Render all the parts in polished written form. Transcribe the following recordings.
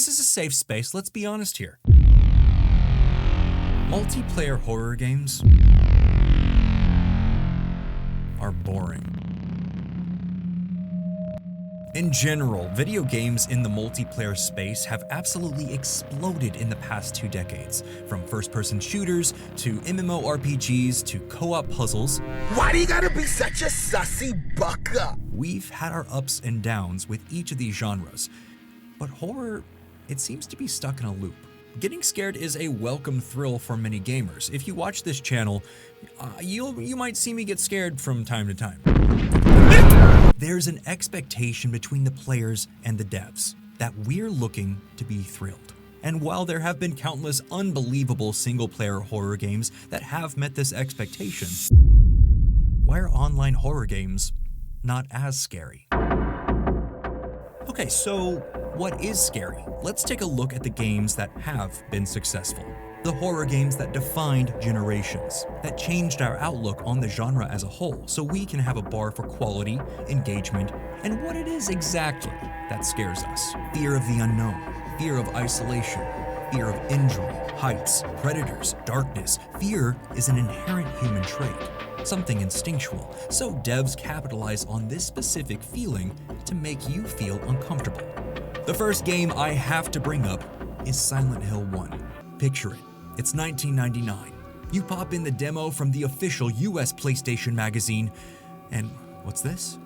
This is a safe space, let's be honest here. Multiplayer horror games are boring. In general, video games in the multiplayer space have absolutely exploded in the past 2 decades, from first-person shooters to MMORPGs to co-op puzzles. Why do you gotta be such a sussy bucka? We've had our ups and downs with each of these genres, but horror, it seems to be stuck in a loop. Getting scared is a welcome thrill for many gamers. If you watch this channel, you might see me get scared from time to time. There's an expectation between the players and the devs that we're looking to be thrilled. And while there have been countless unbelievable single-player horror games that have met this expectation, why are online horror games not as scary? Okay, so what is scary? Let's take a look at the games that have been successful. The horror games that defined generations, that changed our outlook on the genre as a whole, so we can have a bar for quality, engagement, and what it is exactly that scares us. Fear of the unknown, fear of isolation, fear of injury, heights, predators, darkness. Fear is an inherent human trait, something instinctual, so devs capitalize on this specific feeling to make you feel uncomfortable. The first game I have to bring up is Silent Hill 1. Picture it. It's 1999. You pop in the demo from the official US PlayStation magazine, and what's this?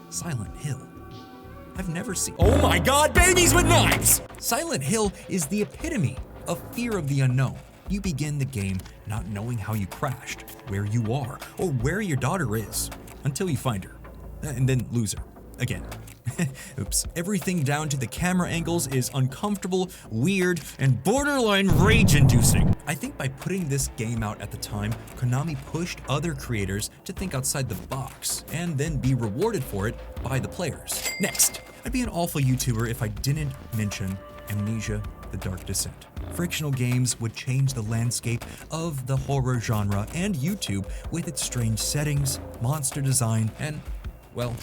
Silent Hill. I've never seen— oh my god, babies with knives! Silent Hill is the epitome of fear of the unknown. You begin the game not knowing how you crashed, where you are, or where your daughter is, until you find her, and then lose her, again. Oops. Everything down to the camera angles is uncomfortable, weird, and borderline rage-inducing. I think by putting this game out at the time, Konami pushed other creators to think outside the box, and then be rewarded for it by the players. Next, I'd be an awful YouTuber if I didn't mention Amnesia: The Dark Descent. Frictional games would change the landscape of the horror genre and YouTube with its strange settings, monster design, and, well,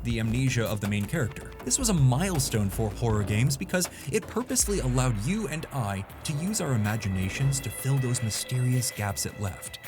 the amnesia of the main character. This was a milestone for horror games because it purposely allowed you and I to use our imaginations to fill those mysterious gaps it left.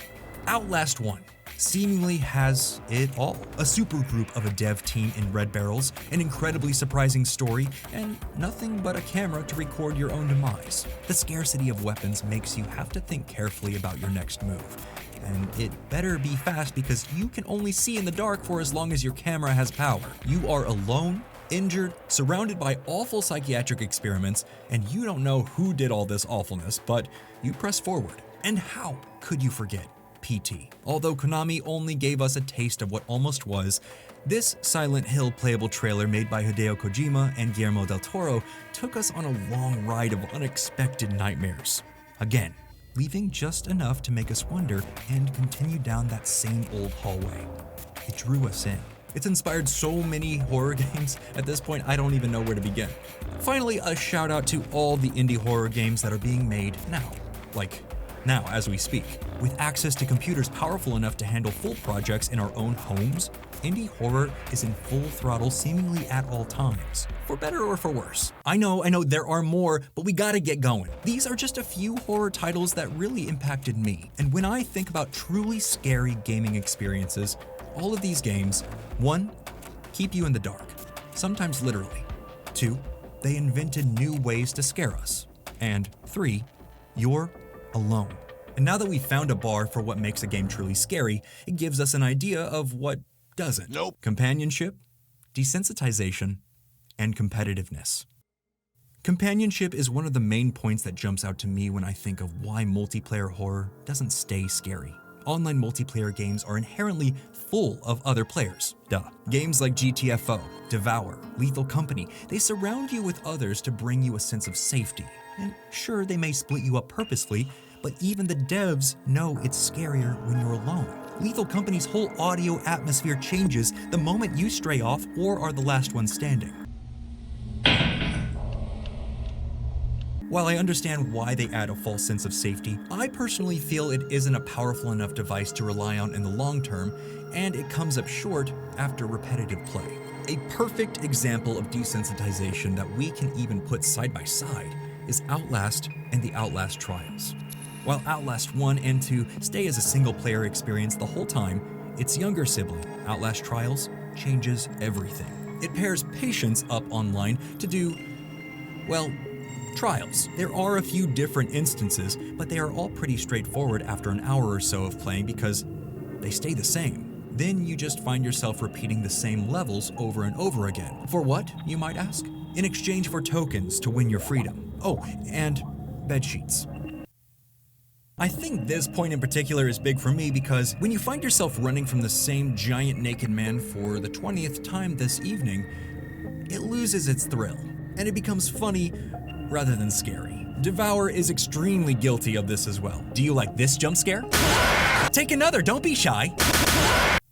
Outlast 1 seemingly has it all. A supergroup of a dev team in red barrels, an incredibly surprising story, and nothing but a camera to record your own demise. The scarcity of weapons makes you have to think carefully about your next move. And it better be fast because you can only see in the dark for as long as your camera has power. You are alone, injured, surrounded by awful psychiatric experiments, and you don't know who did all this awfulness, but you press forward. And how could you forget PT? Although Konami only gave us a taste of what almost was, this Silent Hill playable trailer made by Hideo Kojima and Guillermo del Toro took us on a long ride of unexpected nightmares. Again, leaving just enough to make us wonder and continue down that same old hallway. It drew us in. It's inspired so many horror games, at this point I don't even know where to begin. Finally, a shout out to all the indie horror games that are being made now. Like, now as we speak. With access to computers powerful enough to handle full projects in our own homes, indie horror is in full throttle seemingly at all times, for better or for worse. I know there are more, but we gotta get going. These are just a few horror titles that really impacted me, and when I think about truly scary gaming experiences, all of these games, 1, keep you in the dark, sometimes literally. 2, they invented new ways to scare us. And 3, you're alone. And now that we've found a bar for what makes a game truly scary, it gives us an idea of what doesn't. Nope. Companionship, desensitization, and competitiveness. Companionship is one of the main points that jumps out to me when I think of why multiplayer horror doesn't stay scary. Online multiplayer games are inherently full of other players. Duh. Games like GTFO, Devour, Lethal Company, they surround you with others to bring you a sense of safety. And sure, they may split you up purposefully, but even the devs know it's scarier when you're alone. Lethal Company's whole audio atmosphere changes the moment you stray off or are the last one standing. While I understand why they add a false sense of safety, I personally feel it isn't a powerful enough device to rely on in the long term, and it comes up short after repetitive play. A perfect example of desensitization that we can even put side by side is Outlast and the Outlast Trials. While Outlast 1 and 2 stay as a single-player experience the whole time, its younger sibling, Outlast Trials, changes everything. It pairs patients up online to do, well, trials. There are a few different instances, but they are all pretty straightforward after an hour or so of playing because they stay the same. Then you just find yourself repeating the same levels over and over again. For what, you might ask? In exchange for tokens to win your freedom. Oh, and bedsheets. I think this point in particular is big for me because when you find yourself running from the same giant naked man for the 20th time this evening, it loses its thrill, and it becomes funny rather than scary. Devour is extremely guilty of this as well. Do you like this jump scare? Take another, don't be shy!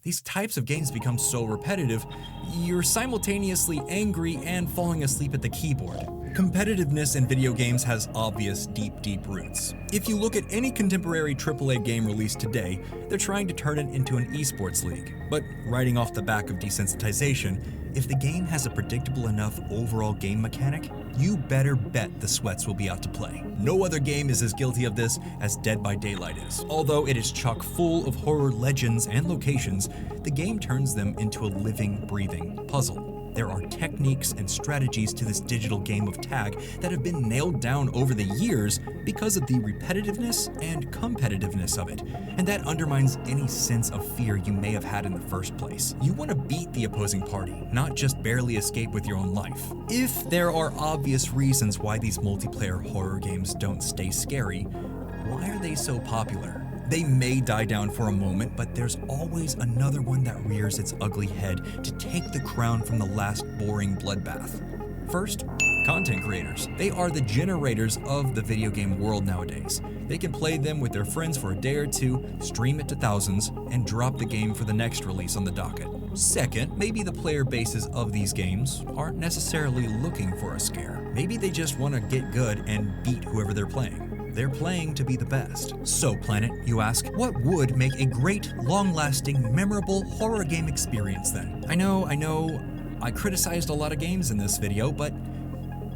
These types of games become so repetitive, you're simultaneously angry and falling asleep at the keyboard. Competitiveness in video games has obvious deep roots. If you look at any contemporary AAA game released today, they're trying to turn it into an esports league. But riding off the back of desensitization, if the game has a predictable enough overall game mechanic, you better bet the sweats will be out to play. No other game is as guilty of this as Dead by Daylight is. Although it is chock full of horror legends and locations, the game turns them into a living, breathing puzzle. There are techniques and strategies to this digital game of tag that have been nailed down over the years because of the repetitiveness and competitiveness of it, and that undermines any sense of fear you may have had in the first place. You want to beat the opposing party, not just barely escape with your own life. If there are obvious reasons why these multiplayer horror games don't stay scary, why are they so popular? They may die down for a moment, but there's always another one that rears its ugly head to take the crown from the last boring bloodbath. First, content creators. They are the generators of the video game world nowadays. They can play them with their friends for a day or two, stream it to thousands, and drop the game for the next release on the docket. Second, maybe the player bases of these games aren't necessarily looking for a scare. Maybe they just want to get good and beat whoever they're playing. They're playing to be the best. So, Planet, you ask, what would make a great, long-lasting, memorable horror game experience then? I know, I criticized a lot of games in this video, but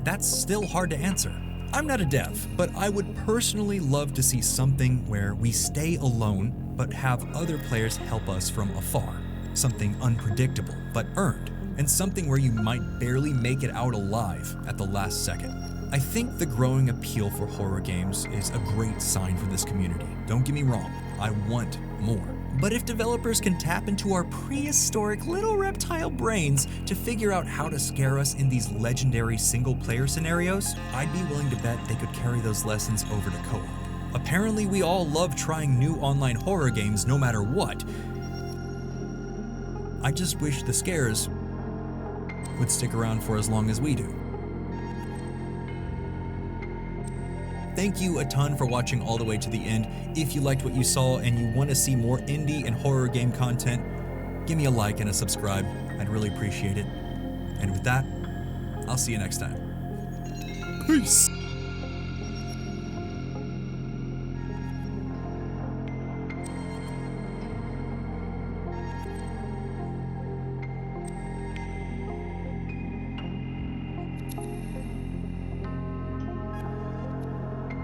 that's still hard to answer. I'm not a dev, but I would personally love to see something where we stay alone, but have other players help us from afar. Something unpredictable, but earned, and something where you might barely make it out alive at the last second. I think the growing appeal for horror games is a great sign for this community. Don't get me wrong, I want more. But if developers can tap into our prehistoric little reptile brains to figure out how to scare us in these legendary single-player scenarios, I'd be willing to bet they could carry those lessons over to co-op. Apparently, we all love trying new online horror games no matter what. I just wish the scares would stick around for as long as we do. Thank you a ton for watching all the way to the end. If you liked what you saw and you want to see more indie and horror game content, give me a like and a subscribe. I'd really appreciate it. And with that, I'll see you next time. Peace!